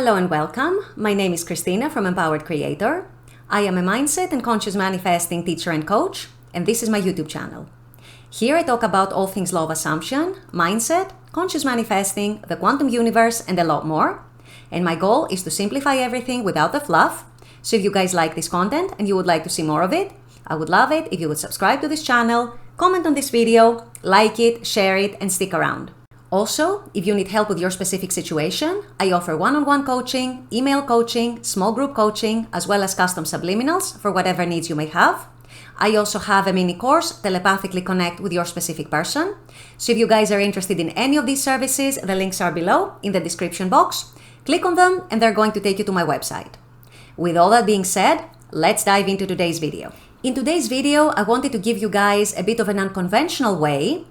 Hello and welcome. My name is Christina from Empowered Creator. I am a mindset and conscious manifesting teacher and coach, and this is my YouTube channel. Here I talk about all things law of assumption, mindset, conscious manifesting, the quantum universe, and a lot more. And my goal is to simplify everything without the fluff. So if you guys like this content and you would like to see more of it, I would love it if you would subscribe to this channel, comment on this video, like it, share it, and stick around. Also, if you need help with your specific situation, I offer one-on-one coaching, email coaching, small group coaching, as well as custom subliminals for whatever needs you may have. I also have a mini course, Telepathically Connect with Your Specific Person. So if you guys are interested in any of these services, the links are below in the description box. Click on them and they're going to take you to my website. With all that being said, let's dive into today's video. In today's video, I wanted to give you guys a bit of an unconventional way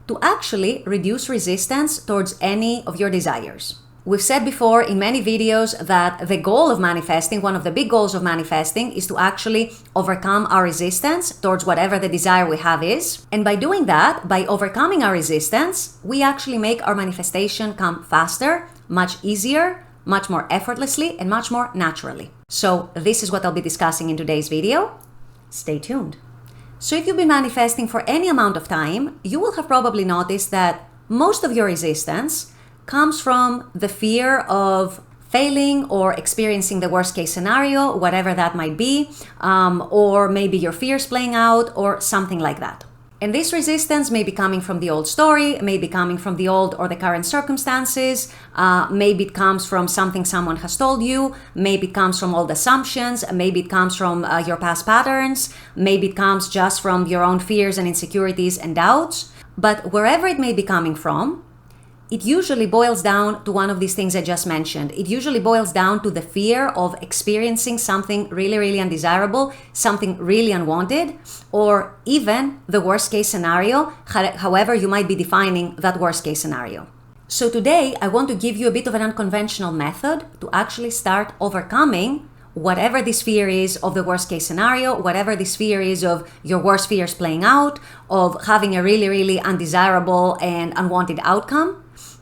to actually reduce resistance towards any of your desires. We've said before in many videos that the goal of manifesting, one of the big goals of manifesting, is to actually overcome our resistance towards whatever the desire we have is. And by doing that, by overcoming our resistance, we actually make our manifestation come faster, much easier, much more effortlessly, and much more naturally. So this is what I'll be discussing in today's video. Stay tuned. So if you've been manifesting for any amount of time, you will have probably noticed that most of your resistance comes from the fear of failing or experiencing the worst case scenario, whatever that might be, or maybe your fears playing out or something like that. And this resistance may be coming from the old story, may be coming from the old or the current circumstances, maybe it comes from something someone has told you, maybe it comes from old assumptions, maybe it comes from your past patterns, maybe it comes just from your own fears and insecurities and doubts. But wherever it may be coming from, it usually boils down to one of these things I just mentioned. It usually boils down to the fear of experiencing something really, really undesirable, something really unwanted, or even the worst case scenario, however you might be defining that worst case scenario. So today, I want to give you a bit of an unconventional method to actually start overcoming whatever this fear is of the worst case scenario, whatever this fear is of your worst fears playing out, of having a really, really undesirable and unwanted outcome.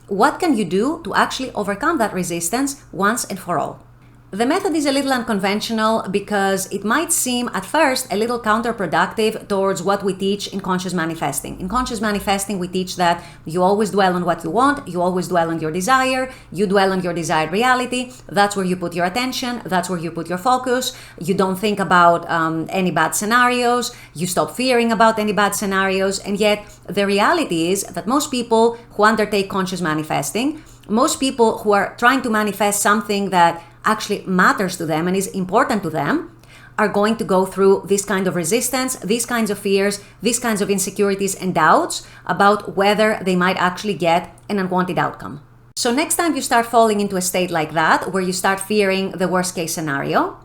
What can you do to actually overcome that resistance once and for all? The method is a little unconventional because it might seem at first a little counterproductive towards what we teach in conscious manifesting. In conscious manifesting, we teach that you always dwell on what you want, you always dwell on your desire, you dwell on your desired reality, that's where you put your attention, that's where you put your focus, you don't think about any bad scenarios, you stop fearing about any bad scenarios, and yet the reality is that most people who undertake conscious manifesting, most people who are trying to manifest something that actually matters to them and is important to them, are going to go through this kind of resistance, these kinds of fears, these kinds of insecurities and doubts about whether they might actually get an unwanted outcome. So next time you start falling into a state like that, where you start fearing the worst case scenario,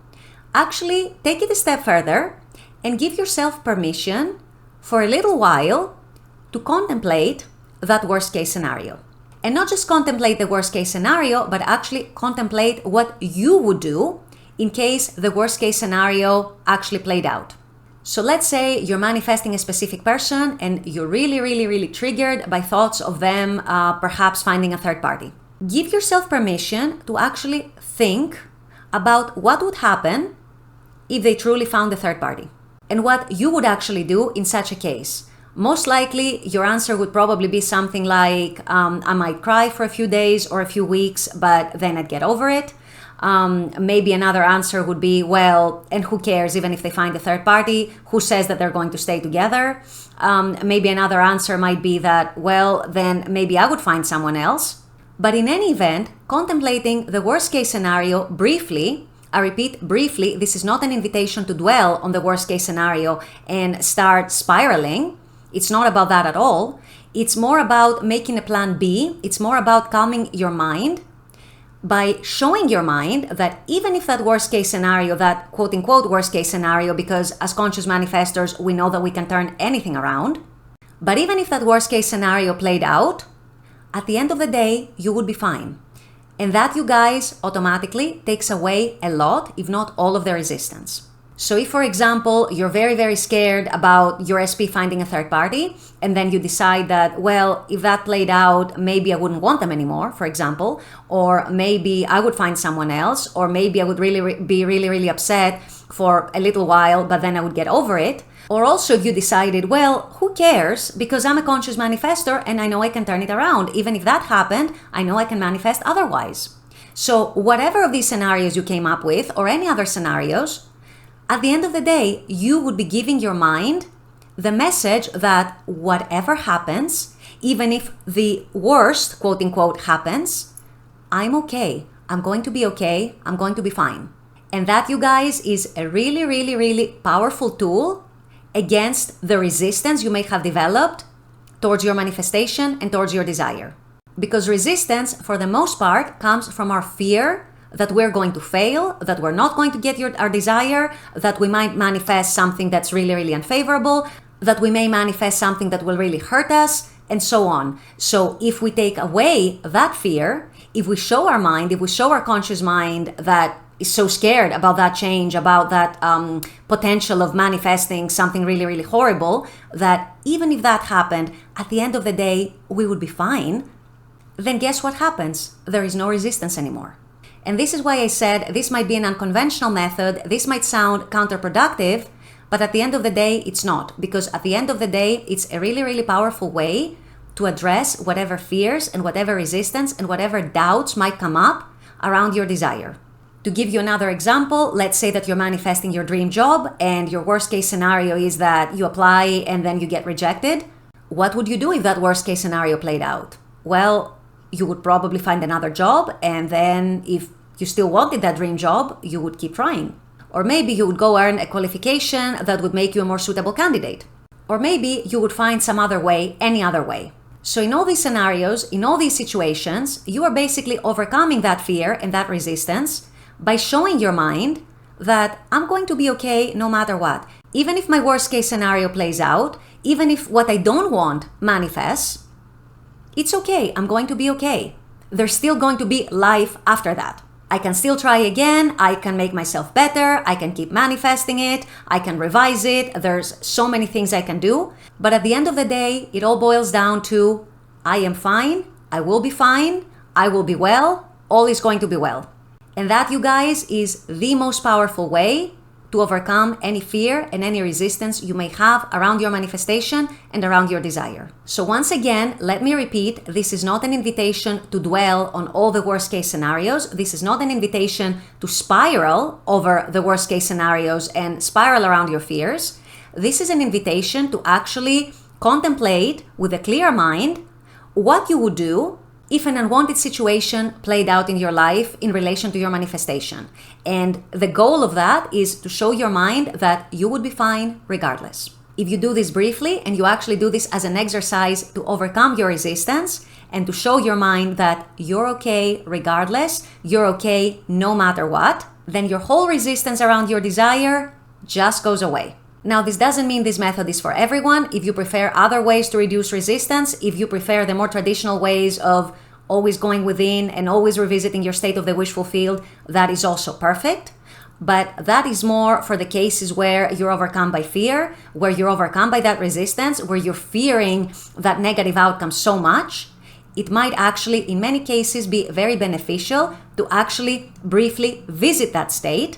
actually take it a step further and give yourself permission for a little while to contemplate that worst case scenario. And not just contemplate the worst case scenario, but actually contemplate what you would do in case the worst case scenario actually played out. So let's say you're manifesting a specific person and you're really, really, really triggered by thoughts of them perhaps finding a third party. Give yourself permission to actually think about what would happen if they truly found a third party and what you would actually do in such a case. Most likely, your answer would probably be something like, I might cry for a few days or a few weeks, but then I'd get over it. Maybe another answer would be, well, and who cares even if they find a third party? Who says that they're going to stay together? Maybe another answer might be that, well, then maybe I would find someone else. But in any event, contemplating the worst case scenario briefly, I repeat, briefly, this is not an invitation to dwell on the worst case scenario and start spiraling. It's not about that at all. It's more about making a plan B. It's more about calming your mind by showing your mind that even if that worst case scenario, that quote unquote worst case scenario, because as conscious manifestors, we know that we can turn anything around. But even if that worst case scenario played out, at the end of the day, you would be fine. And that, you guys, automatically takes away a lot, if not all of the resistance. So if, for example, you're very, very scared about your SP finding a third party, and then you decide that, well, if that played out, maybe I wouldn't want them anymore, for example, or maybe I would find someone else, or maybe I would be really upset for a little while, but then I would get over it. Or also if you decided, well, who cares, because I'm a conscious manifestor and I know I can turn it around. Even if that happened, I know I can manifest otherwise. So whatever of these scenarios you came up with, or any other scenarios, at the end of the day, you would be giving your mind the message that whatever happens, even if the worst, quote unquote, happens, I'm okay. I'm going to be okay. I'm going to be fine. And that, you guys, is a really powerful tool against the resistance you may have developed towards your manifestation and towards your desire. Because resistance, for the most part, comes from our fear that we're going to fail, that we're not going to get our desire, that we might manifest something that's really unfavorable, that we may manifest something that will really hurt us, and so on. So if we take away that fear, if we show our mind, if we show our conscious mind that is so scared about that change, about that potential of manifesting something really horrible, that even if that happened, at the end of the day, we would be fine, then guess what happens? There is no resistance anymore. And this is why I said this might be an unconventional method. This might sound counterproductive, but at the end of the day, it's not. Because at the end of the day, it's a really powerful way to address whatever fears and whatever resistance and whatever doubts might come up around your desire. To give you another example, let's say that you're manifesting your dream job and your worst case scenario is that you apply and then you get rejected. What would you do if that worst case scenario played out? Well, you would probably find another job, and then if you still wanted that dream job, you would keep trying. Or maybe you would go earn a qualification that would make you a more suitable candidate. Or maybe you would find some other way, any other way. So in all these scenarios, in all these situations, you are basically overcoming that fear and that resistance by showing your mind that I'm going to be okay no matter what. Even if my worst case scenario plays out, even if what I don't want manifests, it's okay, I'm going to be okay. There's still going to be life after that. I can still try again, I can make myself better, I can keep manifesting it, I can revise it, there's so many things I can do. But at the end of the day, it all boils down to I am fine, I will be fine, I will be well, all is going to be well. And that, you guys, is the most powerful way to overcome any fear and any resistance you may have around your manifestation and around your desire. So once again, let me repeat, this is not an invitation to dwell on all the worst case scenarios. This is not an invitation to spiral over the worst case scenarios and spiral around your fears. This is an invitation to actually contemplate with a clear mind what you would do if an unwanted situation played out in your life in relation to your manifestation. And the goal of that is to show your mind that you would be fine regardless. If you do this briefly and you actually do this as an exercise to overcome your resistance and to show your mind that you're okay regardless, you're okay no matter what, then your whole resistance around your desire just goes away. Now, this doesn't mean this method is for everyone. If you prefer other ways to reduce resistance, if you prefer the more traditional ways of always going within and always revisiting your state of the wish fulfilled, that is also perfect. But that is more for the cases where you're overcome by fear, where you're overcome by that resistance, where you're fearing that negative outcome so much. It might actually, in many cases, be very beneficial to actually briefly visit that state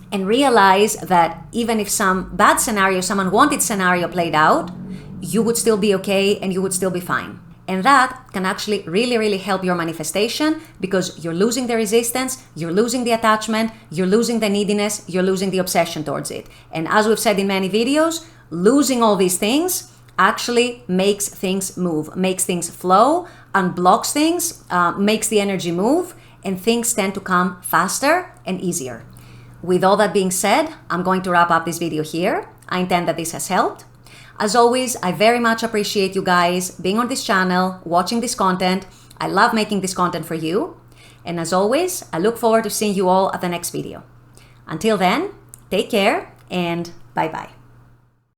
and realize that even if some bad scenario, some unwanted scenario played out, you would still be okay and you would still be fine. And that can actually really help your manifestation because you're losing the resistance, you're losing the attachment, you're losing the neediness, you're losing the obsession towards it. And as we've said in many videos, losing all these things actually makes things move, makes things flow, unblocks things, makes the energy move, and things tend to come faster and easier. With all that being said, I'm going to wrap up this video here. I intend that this has helped. As always, I very much appreciate you guys being on this channel, watching this content. I love making this content for you. And as always, I look forward to seeing you all at the next video. Until then, take care and bye-bye.